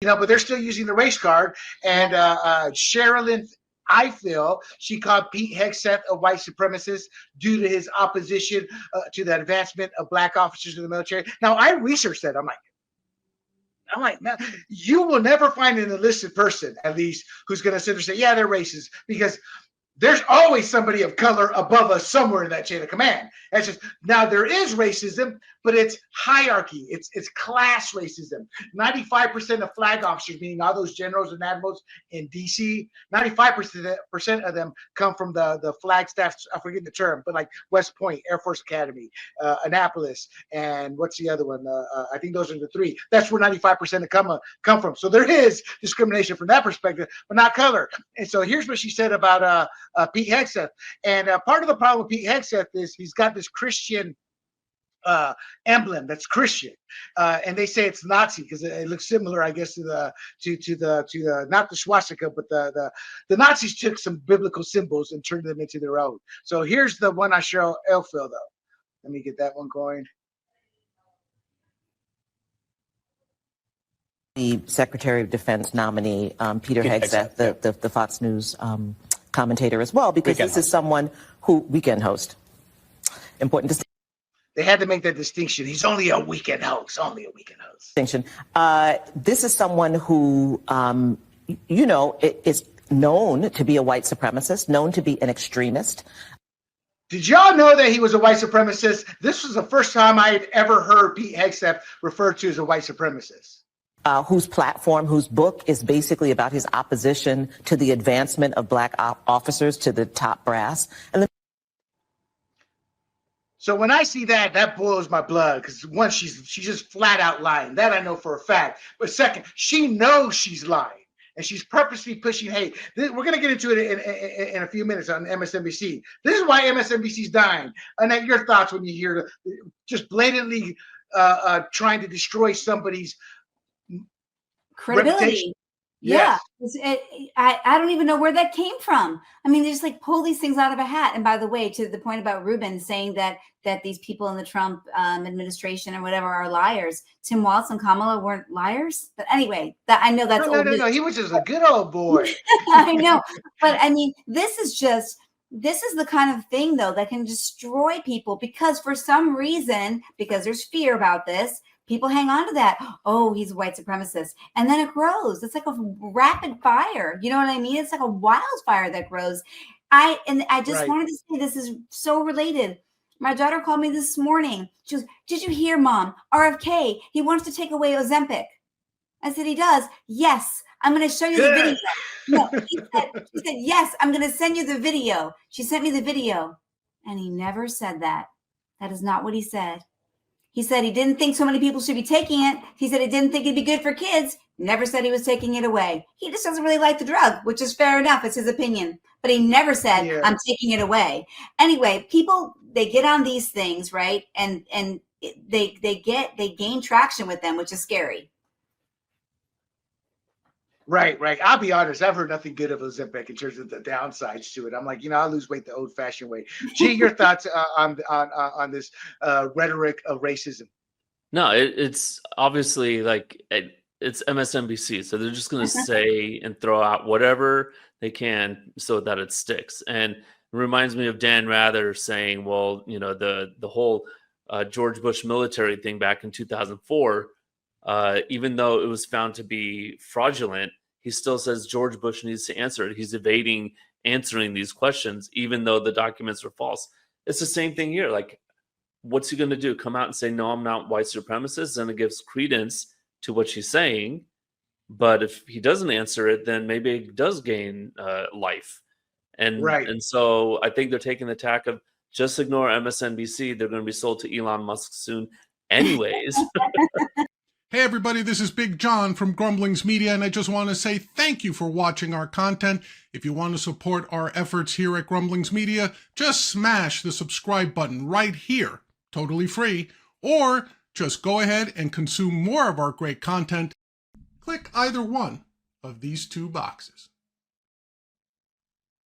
but they're still using the race card. And Sherilyn, I feel she called Pete Hegseth a white supremacist due to his opposition to the advancement of black officers in the military. Now, I researched that. I'm like, man, you will never find an enlisted person, at least, who's going to sit there and say, yeah, they're racist, because there's always somebody of color above us somewhere in that chain of command. That's just, now there is racism, but it's hierarchy. It's class racism. 95% of flag officers, meaning all those generals and admirals in DC, 95% of them come from the flag staff. I forget the term, but like West Point, Air Force Academy, Annapolis, and what's the other one? I think those are the three. That's where 95% come from. So there is discrimination from that perspective, but not color. And so here's what she said about Pete Hegseth. And part of the problem with Pete Hegseth is he's got this Christian emblem that's Christian, and they say it's Nazi because it looks similar, I guess, to the not the swastika, but the Nazis took some biblical symbols and turned them into their own. So here's the one I show Elphil though. Let me get that one going. The Secretary of Defense nominee, Peter Hegseth, the Fox News commentator as well, because this is someone who weekend host. Important distinction. They had to make that distinction. He's only a weekend host. Only a weekend host. Distinction. This is someone who, is known to be a white supremacist, known to be an extremist. Did y'all know that he was a white supremacist? This was the first time I had ever heard Pete Hegseth referred to as a white supremacist. Whose platform, whose book is basically about his opposition to the advancement of black officers to the top brass. And so when I see that, that boils my blood, because one, she's just flat out lying. That I know for a fact. But second, she knows she's lying, and she's purposely pushing hate. We're going to get into it in a few minutes on MSNBC. This is why MSNBC's dying. And your thoughts when you hear just blatantly trying to destroy somebody's credibility. Reputation. Yeah. Yes. I don't even know where that came from. I mean, they just like pull these things out of a hat. And by the way, to the point about Rubin saying that these people in the Trump administration or whatever are liars. Tim Walz and Kamala weren't liars. But anyway, I know that's no. He was just a good old boy. I know. But I mean, this is the kind of thing, though, that can destroy people because for some reason, because there's fear about this, people hang on to that. Oh, he's a white supremacist. And then it grows. It's like a rapid fire. You know what I mean? It's like a wildfire that grows. I just wanted to say this is so related. My daughter called me this morning. She goes, "Did you hear, Mom? RFK, he wants to take away Ozempic." I said, "He does?" "Yes. I'm going to show you the video." No, she said, "Yes, I'm going to send you the video." She sent me the video. And he never said that. That is not what he said. He said he didn't think so many people should be taking it. He said he didn't think it'd be good for kids. Never said he was taking it away. He just doesn't really like the drug, which is fair enough. It's his opinion. But he never said, "I'm taking it away." Anyway, people, they get on these things, right? And they gain traction with them, which is scary. Right. I'll be honest. I've heard nothing good of Ozempic in terms of the downsides to it. I'm like, I'll lose weight the old-fashioned way. G, your thoughts on this rhetoric of racism? No, it's obviously like it's MSNBC, so they're just going to say and throw out whatever they can so that it sticks. And it reminds me of Dan Rather saying, "Well, the whole George Bush military thing back in 2004." Even though it was found to be fraudulent, he still says George Bush needs to answer it. He's evading answering these questions, even though the documents are false. It's the same thing here. Like, what's he going to do? Come out and say, "No, I'm not white supremacist," and it gives credence to what she's saying. But if he doesn't answer it, then maybe it does gain life. And so I think they're taking the tack of just ignore MSNBC. They're going to be sold to Elon Musk soon anyways. Hey everybody, this is Big John from Grumblings Media, and I just want to say thank you for watching our content. If you want to support our efforts here at Grumblings Media, just smash the subscribe button right here, totally free, or just go ahead and consume more of our great content. Click either one of these two boxes.